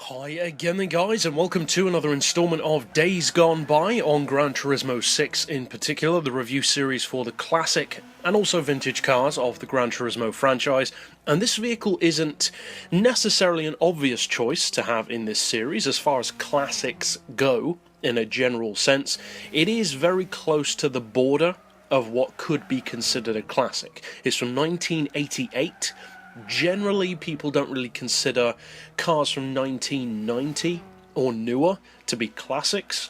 Hi again then guys, and welcome to another installment of Days Gone By on Gran Turismo 6 in particular, the review series for the classic and also vintage cars of the Gran Turismo franchise. And this vehicle isn't necessarily an obvious choice to have in this series as far as classics go in a general sense. It is very close to the border of what could be considered a classic. It's from 1988. Generally, people don't really consider cars from 1990 or newer to be classics.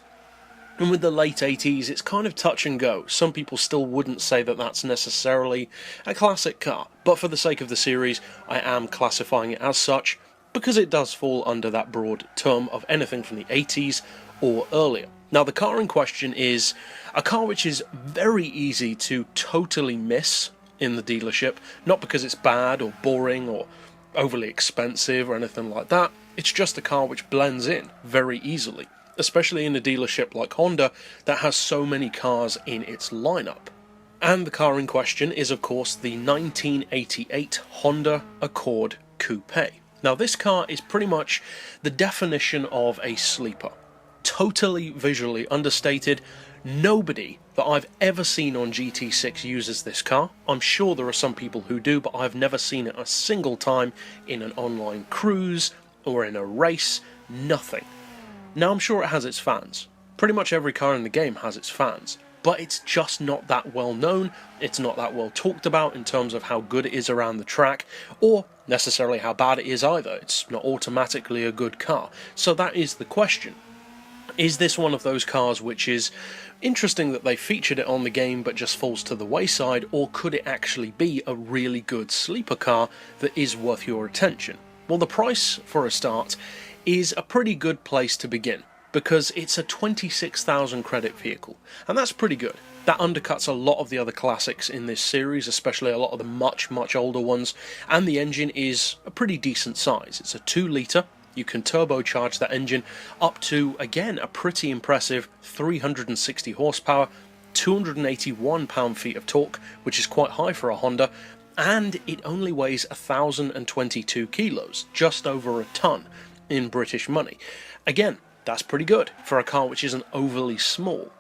And with the late 80s, it's kind of touch and go. Some people still wouldn't say that that's necessarily a classic car. But for the sake of the series, I am classifying it as such because it does fall under that broad term of anything from the 80s or earlier. Now, the car in question is a car which is very easy to totally miss in the dealership, not because it's bad or boring or overly expensive or anything like that. It's just a car which blends in very easily, especially in a dealership like Honda that has so many cars in its lineup. And the car in question is of course the 1988 Honda Accord Coupe. Now this car is pretty much the definition of a sleeper. Totally visually understated. Nobody that I've ever seen on GT6 uses this car. I'm sure there are some people who do, but I've never seen it a single time in an online cruise or in a race. Nothing. Now I'm sure it has its fans. Pretty much every car in the game has its fans, but it's just not that well known. It's not that well talked about in terms of how good it is around the track, or necessarily how bad it is either. It's not automatically a good car. So that is the question. Is this one of those cars which is interesting that they featured it on the game but just falls to the wayside, or could it actually be a really good sleeper car that is worth your attention? Well, the price, for a start, is a pretty good place to begin, because it's a 26,000 credit vehicle, and that's pretty good. That undercuts a lot of the other classics in this series, especially a lot of the much older ones, and the engine is a pretty decent size. It's a 2 litre. You can turbocharge that engine up to, again, a pretty impressive 360 horsepower, 281 pound-feet of torque, which is quite high for a Honda, and it only weighs 1,022 kilos, just over a tonne in British money. Again, that's pretty good for a car which isn't overly small.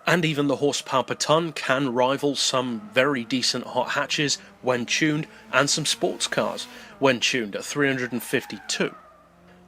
And even the horsepower per tonne can rival some very decent hot hatches when tuned, and some sports cars when tuned at 352.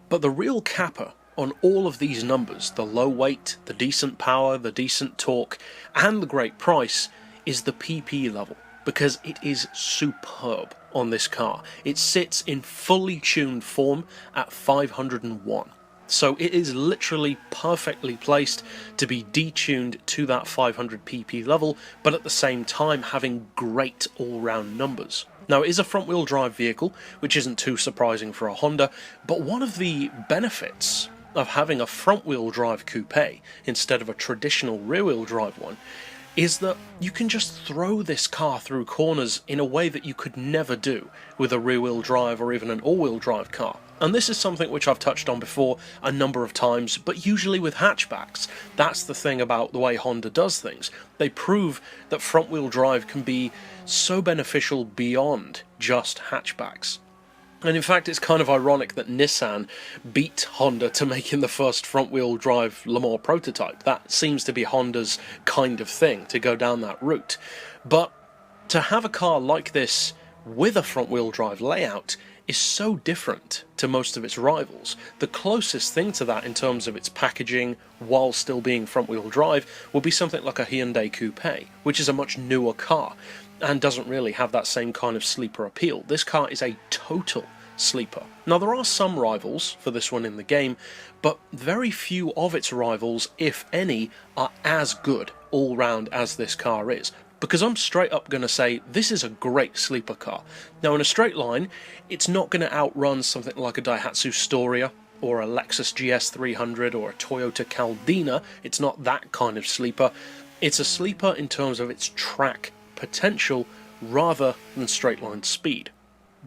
But the real capper on all of these numbers, the low weight, the decent power, the decent torque, and the great price, is the PP level, because it is superb on this car. It sits in fully tuned form at 501. So it is literally perfectly placed to be detuned to that 500 PP level, but at the same time having great all-round numbers. Now, it is a front-wheel drive vehicle, which isn't too surprising for a Honda, but one of the benefits of having a front-wheel drive coupe instead of a traditional rear-wheel drive one is that you can just throw this car through corners in a way that you could never do with a rear-wheel drive or even an all-wheel drive car. And this is something which I've touched on before a number of times, but usually with hatchbacks. That's the thing about the way Honda does things. They prove that front-wheel drive can be so beneficial beyond just hatchbacks. And in fact, it's kind of ironic that Nissan beat Honda to making the first front-wheel drive Le Mans prototype. That seems to be Honda's kind of thing, to go down that route. But to have a car like this with a front-wheel drive layout is so different to most of its rivals. The closest thing to that in terms of its packaging, while still being front-wheel drive, would be something like a Hyundai Coupe, which is a much newer car and doesn't really have that same kind of sleeper appeal. This car is a total sleeper. Now, there are some rivals for this one in the game, but very few of its rivals, if any, are as good all round as this car is. Because I'm straight up going to say this is a great sleeper car. Now, in a straight line, it's not going to outrun something like a Daihatsu Storia or a Lexus GS300 or a Toyota Caldina. It's not that kind of sleeper. It's a sleeper in terms of its track potential rather than straight line speed.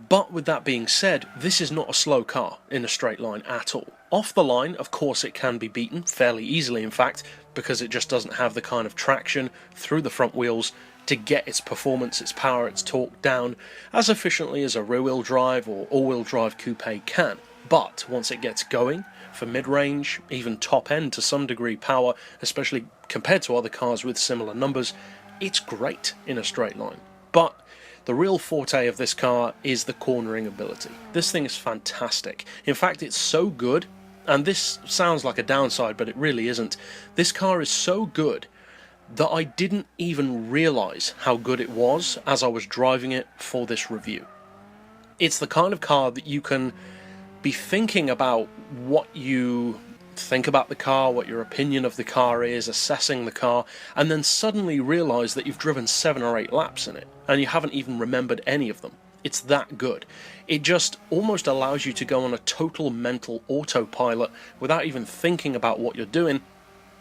But with that being said, this is not a slow car in a straight line at all. Off the line, of course, it can be beaten fairly easily, in fact, because it just doesn't have the kind of traction through the front wheels to get its performance, its power, its torque down as efficiently as a rear-wheel drive or all-wheel drive coupe can. but once it gets going, for mid-range, even top-end to some degree power, especially compared to other cars with similar numbers, it's great in a straight line. But the real forte of this car is the cornering ability. This thing is fantastic. In fact, it's so good, and this sounds like a downside, but it really isn't. This car is so good that I didn't even realise how good it was as I was driving it for this review. It's the kind of car that you can be thinking about what you think about the car, what your opinion of the car is, assessing the car, and then suddenly realise that you've driven 7 or 8 laps in it, and you haven't even remembered any of them. It's that good. It just almost allows you to go on a total mental autopilot without even thinking about what you're doing,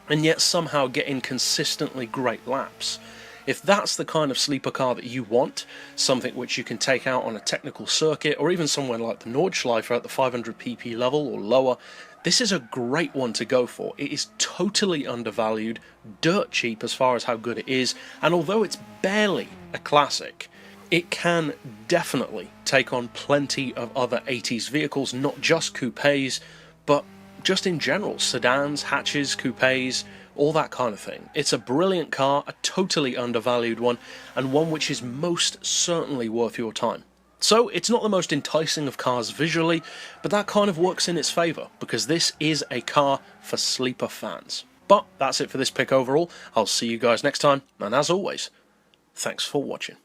and yet somehow getting consistently great laps. If that's the kind of sleeper car that you want, something which you can take out on a technical circuit, or even somewhere like the Nordschleife at the 500 pp level or lower, this is a great one to go for. It is totally undervalued, dirt cheap as far as how good it is, and although it's barely a classic, it can definitely take on plenty of other 80s vehicles, not just coupes, but just in general, sedans, hatches, coupes, all that kind of thing. It's a brilliant car, a totally undervalued one, and one which is most certainly worth your time. So, it's not the most enticing of cars visually, but that kind of works in its favour, because this is a car for sleeper fans. But that's it for this pick overall. I'll see you guys next time, and as always, thanks for watching.